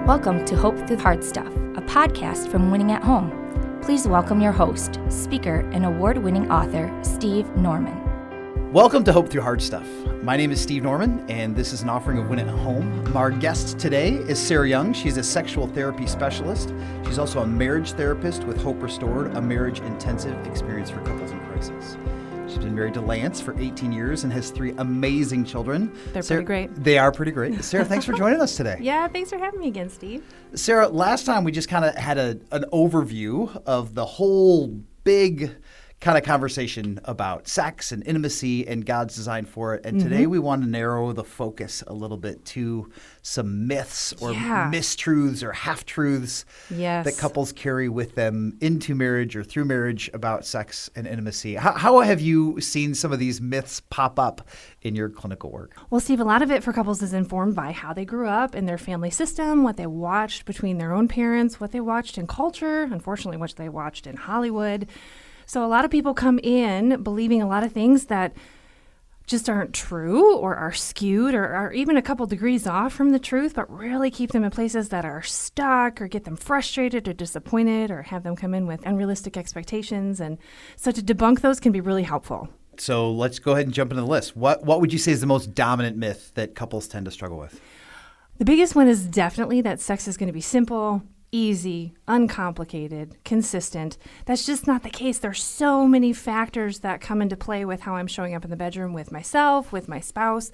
Welcome to Hope Through Hard Stuff, a podcast from Winning at Home. Please welcome your host, speaker, and award-winning author, Steve Norman. Welcome to Hope Through Hard Stuff. My name is Steve Norman, and this is an offering of Win at Home. Our guest today is Sarah Young. She's a sexual therapy specialist. She's also a marriage therapist with Hope Restored, a marriage-intensive experience for couples in crisis. She's been married to Lance for 18 years and has 3 amazing children. They're Sarah, pretty great. They are pretty great. Sarah, thanks for joining us today. Yeah, thanks for having me again, Steve. Sarah, last time we just kind of had an overview of the whole big kind of conversation about sex and intimacy and God's design for it. And today we want to narrow the focus a little bit to some myths or mistruths or half-truths that couples carry with them into marriage or through marriage about sex and intimacy. How have you seen some of these myths pop up in your clinical work? Well, Steve, a lot of it for couples is informed by how they grew up in their family system, what they watched between their own parents, what they watched in culture, unfortunately, what they watched in Hollywood. So a lot of people come in believing a lot of things that just aren't true or are skewed or are even a couple degrees off from the truth, but really keep them in places that are stuck or get them frustrated or disappointed or have them come in with unrealistic expectations. And so to debunk those can be really helpful. So let's go ahead and jump into the list. What would you say is the most dominant myth that couples tend to struggle with? The biggest one is definitely that sex is going to be simple, easy, uncomplicated, consistent. That's just not the case. There's so many factors that come into play with how I'm showing up in the bedroom with myself, with my spouse.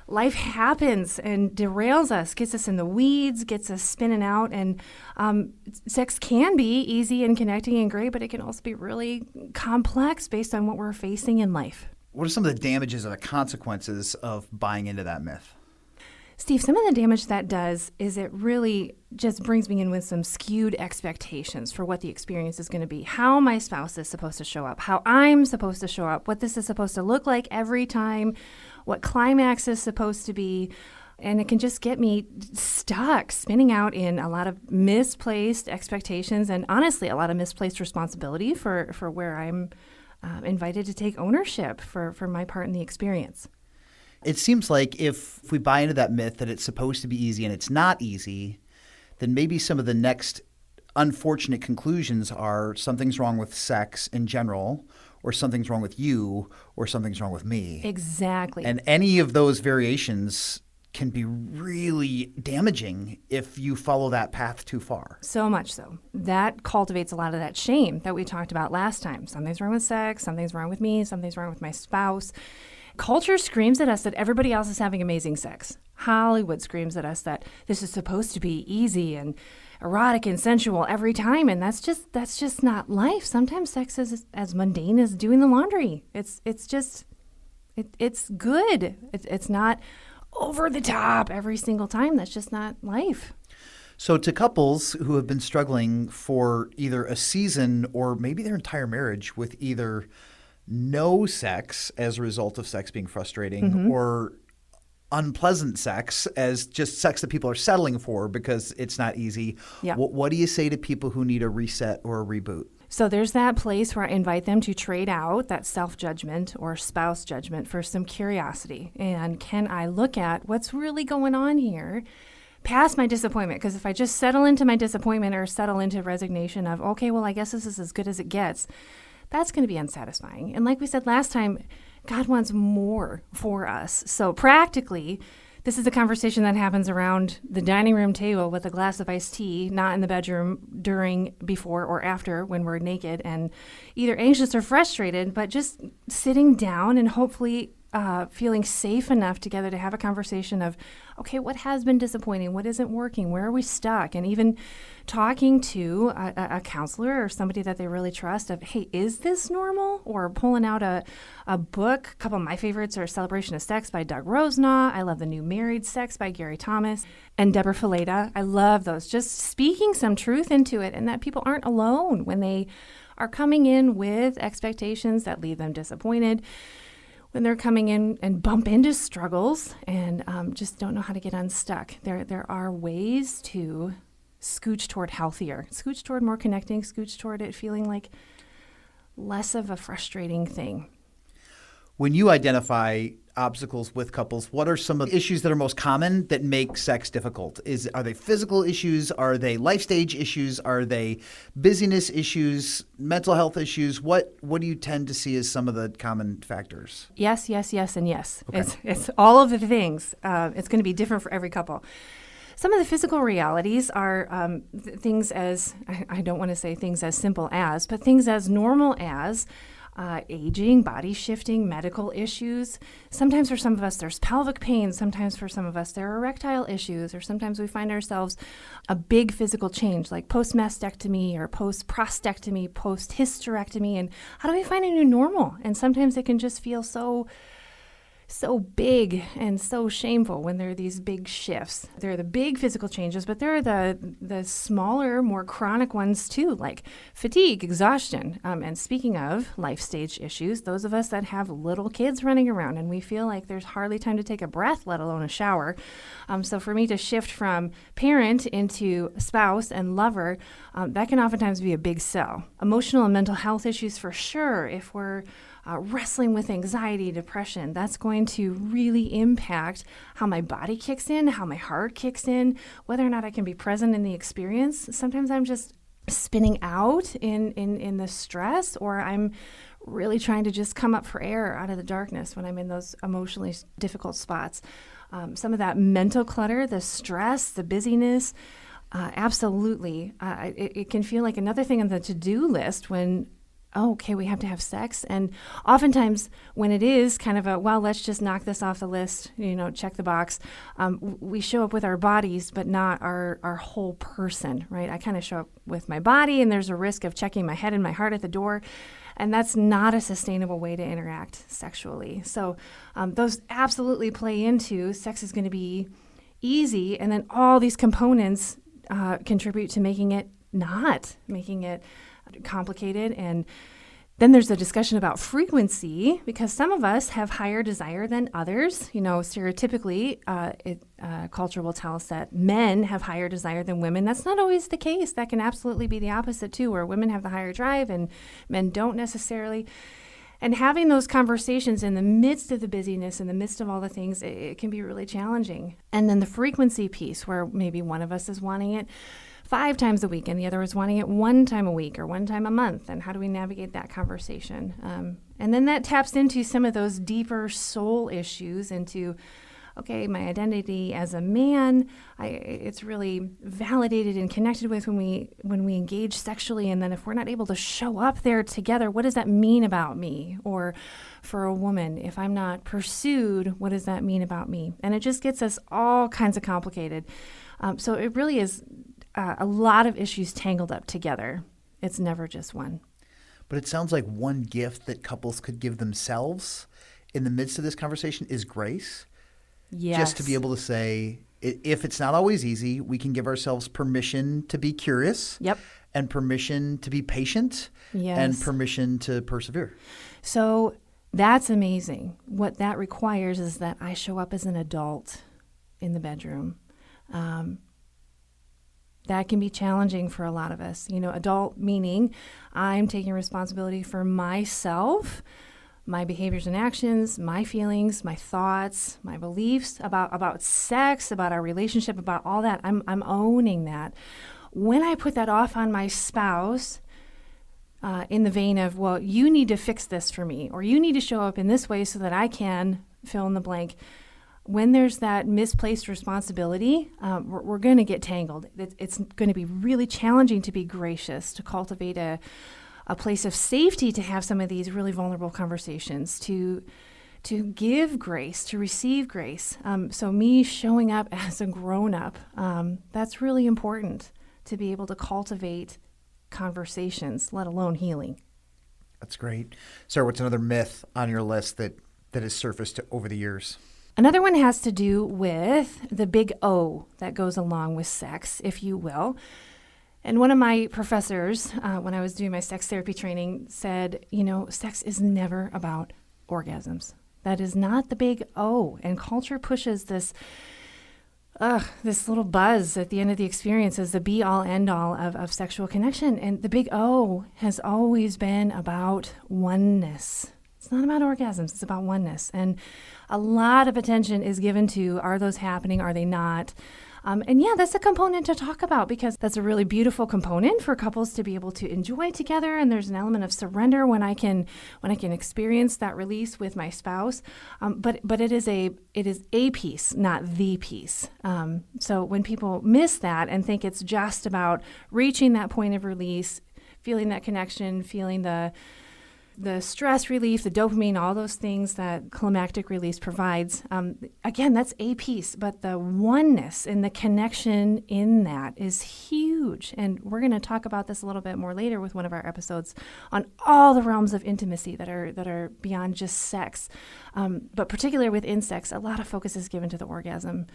Life happens and derails us, gets us in the weeds, gets us spinning out. And sex can be easy and connecting and great, but it can also be really complex based on what we're facing in life. What are some of the damages or the consequences of buying into that myth? Steve, some of the damage that does is it really just brings me in with some skewed expectations for what the experience is going to be, how my spouse is supposed to show up, how I'm supposed to show up, what this is supposed to look like every time, what climax is supposed to be. And it can just get me stuck, spinning out in a lot of misplaced expectations and honestly, a lot of misplaced responsibility for where I'm invited to take ownership for my part in the experience. It seems like if we buy into that myth that it's supposed to be easy and it's not easy, then maybe some of the next unfortunate conclusions are something's wrong with sex in general, or something's wrong with you, or something's wrong with me. Exactly. And any of those variations can be really damaging if you follow that path too far. So much so. That cultivates a lot of that shame that we talked about last time. Something's wrong with sex, something's wrong with me, something's wrong with my spouse. Culture screams at us that everybody else is having amazing sex. Hollywood screams at us that this is supposed to be easy and erotic and sensual every time, and that's just not life. Sometimes sex is as mundane as doing the laundry. It's good. It's not over the top every single time. That's just not life. So to couples who have been struggling for either a season or maybe their entire marriage with either no sex as a result of sex being frustrating or unpleasant sex as just sex that people are settling for because it's not easy. Yeah. What do you say to people who need a reset or a reboot? So there's that place where I invite them to trade out that self-judgment or spouse judgment for some curiosity. And can I look at what's really going on here past my disappointment? Because if I just settle into my disappointment or settle into resignation of, okay, well, I guess this is as good as it gets, that's going to be unsatisfying. And like we said last time, God wants more for us. So practically, this is a conversation that happens around the dining room table with a glass of iced tea, not in the bedroom during, before, or after when we're naked and either anxious or frustrated, but just sitting down and hopefully feeling safe enough together to have a conversation of, okay, what has been disappointing? What isn't working? Where are we stuck? And even talking to a counselor or somebody that they really trust of, hey, is this normal? Or pulling out a book. A couple of my favorites are Celebration of Sex by Doug Rosnaugh. I love The New Married Sex by Gary Thomas and Deborah Fileta. I love those. Just speaking some truth into it and that people aren't alone when they are coming in with expectations that leave them disappointed, when they're coming in and bump into struggles and just don't know how to get unstuck. There are ways to scooch toward healthier, scooch toward more connecting, scooch toward it feeling like less of a frustrating thing. When you identify obstacles with couples, what are some of the issues that are most common that make sex difficult? Are they physical issues? Are they life stage issues? Are they busyness issues, mental health issues? What do you tend to see as some of the common factors? Yes, yes, yes, and yes. Okay. It's all of the things. It's going to be different for every couple. Some of the physical realities are things as, I don't want to say things as simple as, but things as normal as aging, body shifting, medical issues. Sometimes for some of us, there's pelvic pain. Sometimes for some of us, there are erectile issues. Or sometimes we find ourselves a big physical change, like post-mastectomy or post-prostatectomy, post-hysterectomy. And how do we find a new normal? And sometimes it can just feel so big and so shameful when there are these big shifts. There are the big physical changes, but there are the smaller, more chronic ones too, like fatigue, exhaustion. And speaking of life stage issues, those of us that have little kids running around and we feel like there's hardly time to take a breath, let alone a shower. So for me to shift from parent into spouse and lover, that can oftentimes be a big sell. Emotional and mental health issues for sure. If we're wrestling with anxiety, depression, that's going to really impact how my body kicks in, how my heart kicks in, whether or not I can be present in the experience. Sometimes I'm just spinning out in the stress, or I'm really trying to just come up for air out of the darkness when I'm in those emotionally difficult spots. Some of that mental clutter, the stress, the busyness, absolutely. It can feel like another thing on the to-do list when okay, we have to have sex. And oftentimes when it is kind of let's just knock this off the list, check the box, we show up with our bodies, but not our whole person, right? I kind of show up with my body, and there's a risk of checking my head and my heart at the door. And that's not a sustainable way to interact sexually. So those absolutely play into sex is going to be easy. And then all these components contribute to making it complicated. And then there's a discussion about frequency, because some of us have higher desire than others. Stereotypically, culture will tell us that men have higher desire than women. That's not always the case. That can absolutely be the opposite too, where women have the higher drive and men don't necessarily. And having those conversations in the midst of the busyness, in the midst of all the things, it can be really challenging. And then the frequency piece, where maybe one of us is wanting it 5 times a week and the other is wanting it 1 time a week or 1 time a month. And how do we navigate that conversation? And then that taps into some of those deeper soul issues, into, okay, my identity as a man, it's really validated and connected with when we engage sexually. And then if we're not able to show up there together, what does that mean about me? Or for a woman, if I'm not pursued, what does that mean about me? And it just gets us all kinds of complicated. So it really is a lot of issues tangled up together. It's never just one. But it sounds like one gift that couples could give themselves in the midst of this conversation is grace. Yes. Just to be able to say, if it's not always easy, we can give ourselves permission to be curious. Yep. And permission to be patient. Yes. And permission to persevere. So that's amazing. What that requires is that I show up as an adult in the bedroom. That can be challenging for a lot of us. Adult meaning I'm taking responsibility for myself, my behaviors and actions, my feelings, my thoughts, my beliefs about sex, about our relationship, about all that. I'm owning that. When I put that off on my spouse, in the vein of, well, you need to fix this for me, or you need to show up in this way so that I can fill in the blank. When there's that misplaced responsibility, we're going to get tangled. It's going to be really challenging to be gracious, to cultivate a place of safety, to have some of these really vulnerable conversations, to give grace, to receive grace. So me showing up as a grown-up, that's really important to be able to cultivate conversations, let alone healing. That's great. Sarah, what's another myth on your list that has surfaced over the years? Another one has to do with the big O that goes along with sex, if you will. And one of my professors, when I was doing my sex therapy training, said, sex is never about orgasms. That is not the big O. And culture pushes this little buzz at the end of the experience as the be-all, end-all of sexual connection. And the big O has always been about oneness. It's not about orgasms. It's about oneness. And a lot of attention is given to, are those happening? Are they not? And yeah, that's a component to talk about because that's a really beautiful component for couples to be able to enjoy together. And there's an element of surrender when I can experience that release with my spouse. But it is a piece, not the piece. So when people miss that and think it's just about reaching that point of release, feeling that connection, feeling the stress relief, the dopamine, all those things that climactic release provides. Again, that's a piece, but the oneness and the connection in that is huge. And we're going to talk about this a little bit more later with one of our episodes on all the realms of intimacy that are beyond just sex. But particularly within sex, a lot of focus is given to the orgasm,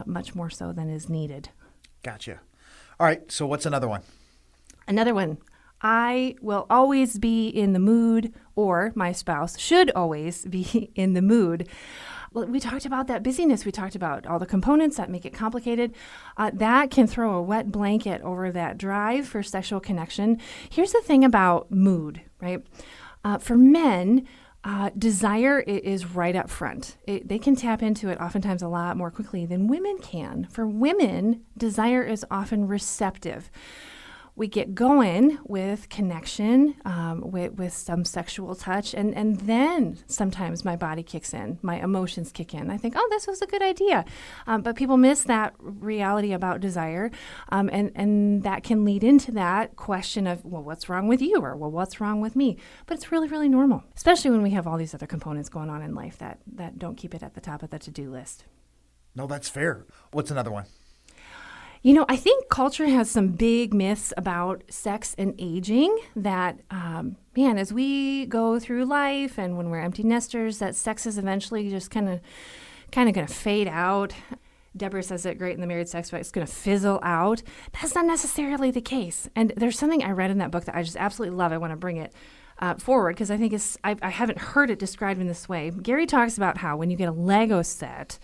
much more so than is needed. Gotcha. All right, so what's another one? Another one. I will always be in the mood, or my spouse should always be in the mood. Well, we talked about that busyness. We talked about all the components that make it complicated. That can throw a wet blanket over that drive for sexual connection. Here's the thing about mood, right? For men, desire is right up front. They can tap into it oftentimes a lot more quickly than women can. For women, desire is often receptive. We get going with connection, with some sexual touch, and then sometimes my body kicks in, my emotions kick in. I think, oh, this was a good idea. But people miss that reality about desire, and that can lead into that question of, well, what's wrong with you? Or, well, what's wrong with me? But it's really, really normal, especially when we have all these other components going on in life that don't keep it at the top of the to-do list. No, that's fair. What's another one? You know, I think culture has some big myths about sex and aging that, as we go through life and when we're empty nesters, that sex is eventually just kind of going to fade out. Deborah says it great in the Married Sex Book, it's going to fizzle out. That's not necessarily the case. And there's something I read in that book that I just absolutely love. I want to bring it forward because I think I haven't heard it described in this way. Gary talks about how when you get a Lego set,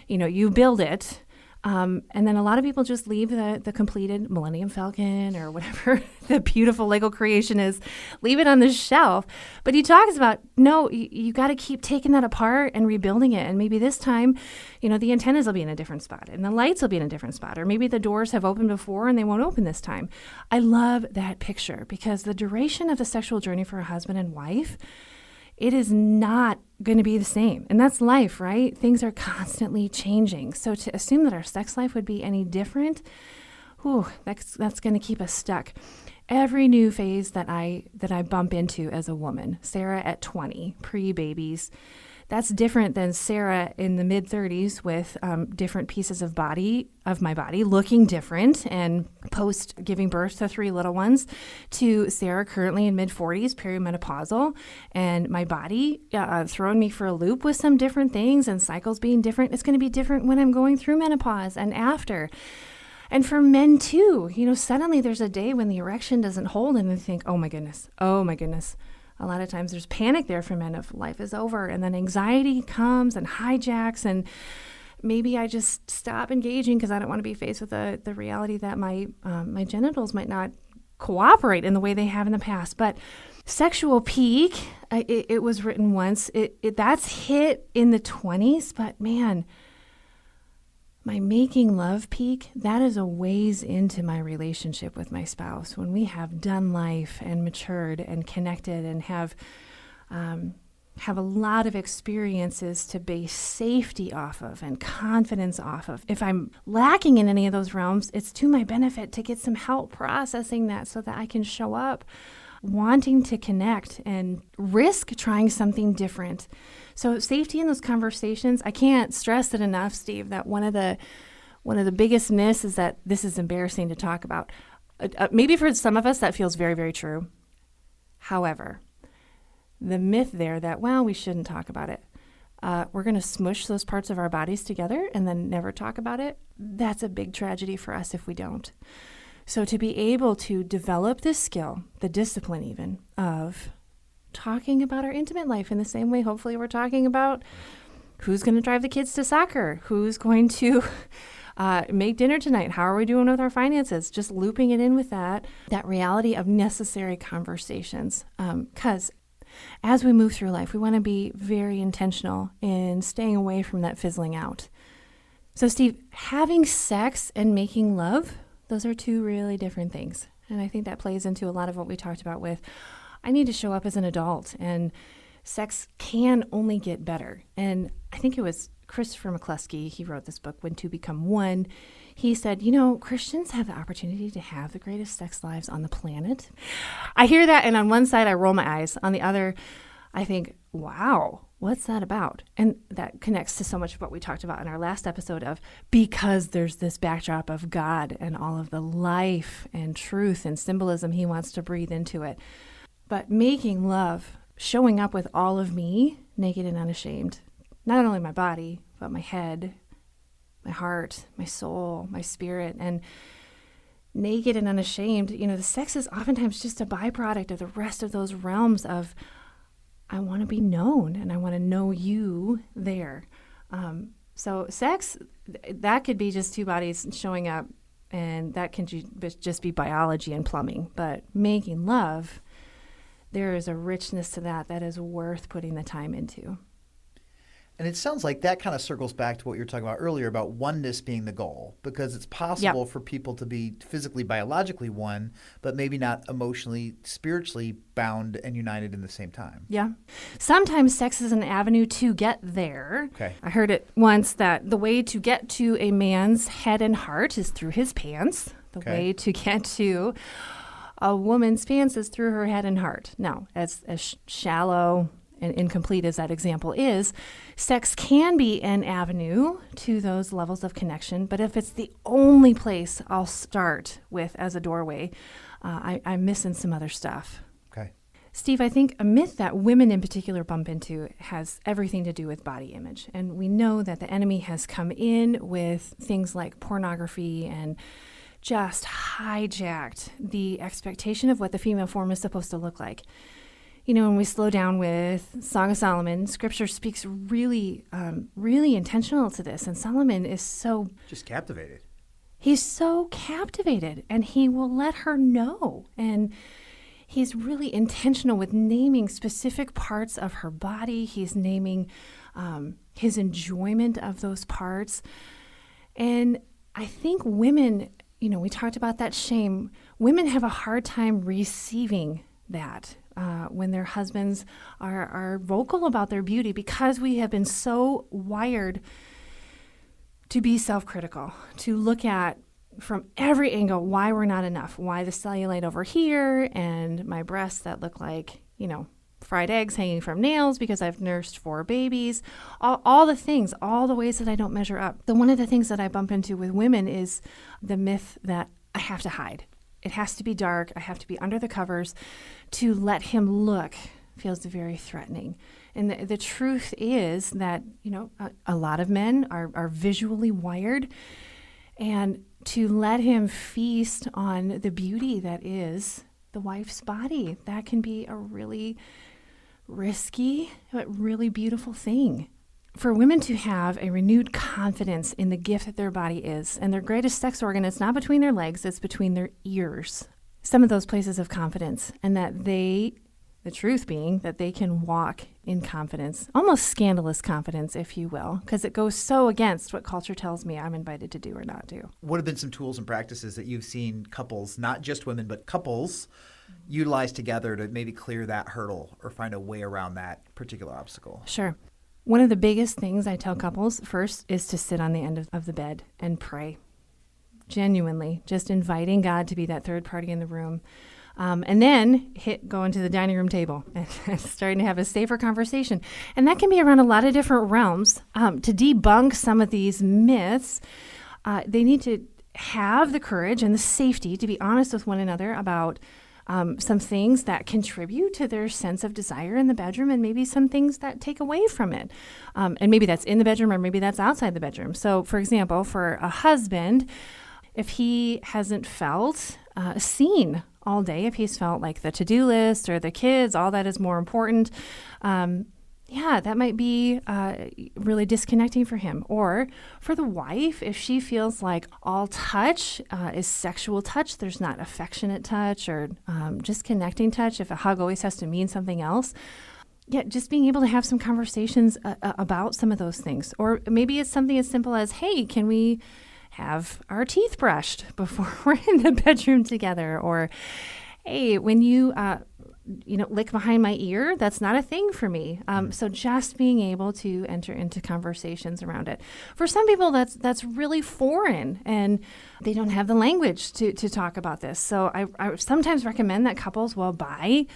you build it. And then a lot of people just leave the completed Millennium Falcon or whatever the beautiful Lego creation is, leave it on the shelf. But he talks about, no, you got to keep taking that apart and rebuilding it. And maybe this time, the antennas will be in a different spot and the lights will be in a different spot. Or maybe the doors have opened before and they won't open this time. I love that picture because the duration of the sexual journey for a husband and wife, it is not going to be the same. And that's life, right? Things are constantly changing. So to assume that our sex life would be any different, that's going to keep us stuck. Every new phase that I bump into as a woman, Sarah at 20, pre-babies, that's different than Sarah in the mid-30s with different pieces of my body looking different and post giving birth to 3 little ones, to Sarah currently in mid-40s, perimenopausal, and my body throwing me for a loop with some different things and cycles being different. It's going to be different when I'm going through menopause and after. And for men too, suddenly there's a day when the erection doesn't hold and they think, oh my goodness. A lot of times there's panic there for men if life is over, and then anxiety comes and hijacks, and maybe I just stop engaging because I don't want to be faced with the reality that my genitals might not cooperate in the way they have in the past. But sexual peak, it was written once, that's hit in the 20s, but man, my making love peak, that is a ways into my relationship with my spouse when we have done life and matured and connected and have a lot of experiences to base safety off of and confidence off of. If I'm lacking in any of those realms, it's to my benefit to get some help processing that so that I can show up wanting to connect and risk trying something different. So safety in those conversations, I can't stress it enough, Steve, that one of the biggest myths is that this is embarrassing to talk about. Maybe for some of us that feels very, very true. However, the myth there that, we shouldn't talk about it. We're going to smush those parts of our bodies together and then never talk about it. That's a big tragedy for us if we don't. So to be able to develop this skill, the discipline even, of talking about our intimate life in the same way, hopefully we're talking about who's going to drive the kids to soccer, who's going to make dinner tonight, how are we doing with our finances, just looping it in with that reality of necessary conversations. Because as we move through life, we want to be very intentional in staying away from that fizzling out. So Steve, having sex and making love, those are two really different things. And I think that plays into a lot of what we talked about with, I need to show up as an adult, and sex can only get better. And I think it was Christopher McCluskey, he wrote this book, When Two Become One. He said, Christians have the opportunity to have the greatest sex lives on the planet. I hear that, and on one side, I roll my eyes. On the other, I think, wow, what's that about? And that connects to so much of what we talked about in our last episode of, because there's this backdrop of God and all of the life and truth and symbolism he wants to breathe into it. But making love, showing up with all of me, naked and unashamed, not only my body, but my head, my heart, my soul, my spirit, and naked and unashamed, the sex is oftentimes just a byproduct of the rest of those realms of, I want to be known and I want to know you there. So sex, that could be just two bodies showing up, and that can just be biology and plumbing. But making love, there is a richness to that is worth putting the time into. And it sounds like that kind of circles back to what you were talking about earlier about oneness being the goal, because it's possible for people to be physically, biologically one, but maybe not emotionally, spiritually bound and united in the same time. Yeah. Sometimes sex is an avenue to get there. Okay. I heard it once that the way to get to a man's head and heart is through his pants. The way to get to a woman's pants is through her head and heart. Now, as shallow and incomplete as that example is, sex can be an avenue to those levels of connection. But if it's the only place I'll start with as a doorway, I'm missing some other stuff. Okay. Steve, I think a myth that women in particular bump into has everything to do with body image. And we know that the enemy has come in with things like pornography and just hijacked the expectation of what the female form is supposed to look like. When we slow down with Song of Solomon, Scripture speaks really, really intentional to this. And Solomon is so... just captivated. He's so captivated, and he will let her know. And he's really intentional with naming specific parts of her body. He's naming his enjoyment of those parts. And I think women, we talked about that shame. Women have a hard time receiving that. When their husbands are vocal about their beauty, because we have been so wired to be self-critical, to look at from every angle why we're not enough, why the cellulite over here and my breasts that look like, fried eggs hanging from nails because I've nursed 4 babies, all the things, all the ways that I don't measure up. One of the things that I bump into with women is the myth that I have to hide. It has to be dark. I have to be under the covers. To let him look feels very threatening. And the truth is that, a lot of men are visually wired. And to let him feast on the beauty that is the wife's body, that can be a really risky, but really beautiful thing. For women to have a renewed confidence in the gift that their body is, and their greatest sex organ, it's not between their legs, it's between their ears. Some of those places of confidence, and that the truth being that they can walk in confidence, almost scandalous confidence, if you will, because it goes so against what culture tells me I'm invited to do or not do. What have been some tools and practices that you've seen couples, not just women, but couples, utilize together to maybe clear that hurdle or find a way around that particular obstacle? Sure. One of the biggest things I tell couples first is to sit on the end of the bed and pray. Genuinely, just inviting God to be that third party in the room. And then go into the dining room table and starting to have a safer conversation. And that can be around a lot of different realms. To debunk some of these myths, they need to have the courage and the safety to be honest with one another about some things that contribute to their sense of desire in the bedroom, and maybe some things that take away from it. And maybe that's in the bedroom, or maybe that's outside the bedroom. So, for example, for a husband, if he hasn't felt seen all day, if he's felt like the to-do list or the kids, all that is more important, Yeah, that might be really disconnecting for him. Or for the wife, if she feels like all touch is sexual touch, there's not affectionate touch or just connecting touch, if a hug always has to mean something else. Yeah, just being able to have some conversations about some of those things. Or maybe it's something as simple as, hey, can we have our teeth brushed before we're in the bedroom together? Or, hey, when you lick behind my ear, that's not a thing for me. So just being able to enter into conversations around it. For some people, that's really foreign, and they don't have the language to talk about this. So I sometimes recommend that couples will buy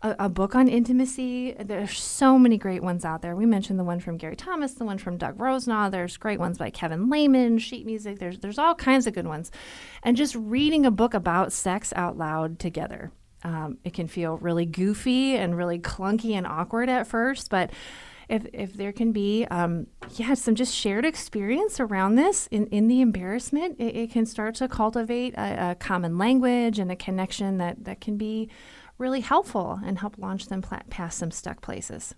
a book on intimacy. There's so many great ones out there. We mentioned the one from Gary Thomas, the one from Doug Rosenaw. There's great ones by Kevin Lehman, sheet music. There's all kinds of good ones. And just reading a book about sex out loud together. It can feel really goofy and really clunky and awkward at first, but if there can be, some just shared experience around this in the embarrassment, it can start to cultivate a common language and a connection that can be really helpful and help launch them past some stuck places.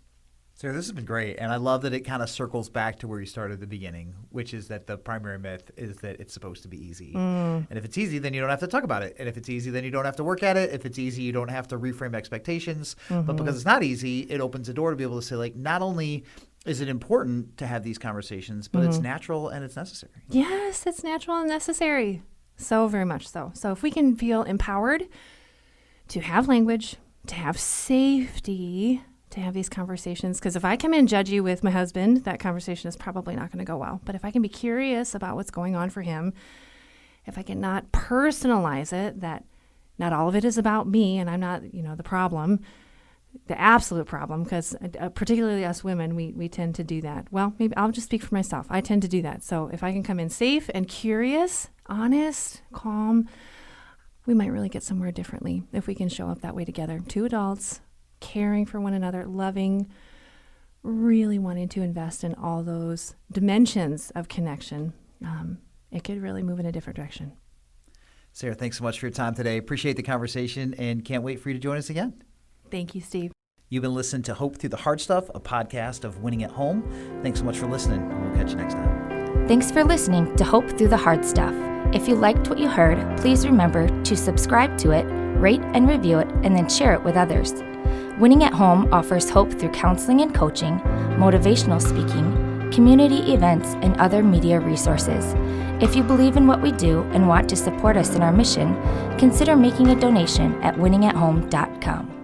Sarah, this has been great, and I love that it kind of circles back to where you started at the beginning, which is that the primary myth is that it's supposed to be easy. And if it's easy, then you don't have to talk about it. And if it's easy, then you don't have to work at it. If it's easy, you don't have to reframe expectations. But because it's not easy, it opens the door to be able to say, like, not only is it important to have these conversations, but it's natural and it's necessary. Yes, it's natural and necessary. So very much so. So if we can feel empowered to have language, to have safety, to have these conversations, because if I come in and judge you with my husband, that conversation is probably not going to go well. But if I can be curious about what's going on for him, if I can not personalize it, that not all of it is about me and I'm not, the problem, the absolute problem, because particularly us women, we tend to do that. Well, maybe I'll just speak for myself. I tend to do that. So if I can come in safe and curious, honest, calm, we might really get somewhere differently if we can show up that way together. Two adults, caring for one another, loving, really wanting to invest in all those dimensions of connection. It could really move in a different direction. Sarah, thanks so much for your time today. Appreciate the conversation and can't wait for you to join us again. Thank you, Steve. You've been listening to Hope Through the Hard Stuff, a podcast of Winning at Home. Thanks so much for listening. We'll catch you next time. Thanks for listening to Hope Through the Hard Stuff. If you liked what you heard, please remember to subscribe to it, rate and review it, and then share it with others. Winning at Home offers hope through counseling and coaching, motivational speaking, community events, and other media resources. If you believe in what we do and want to support us in our mission, consider making a donation at winningathome.com.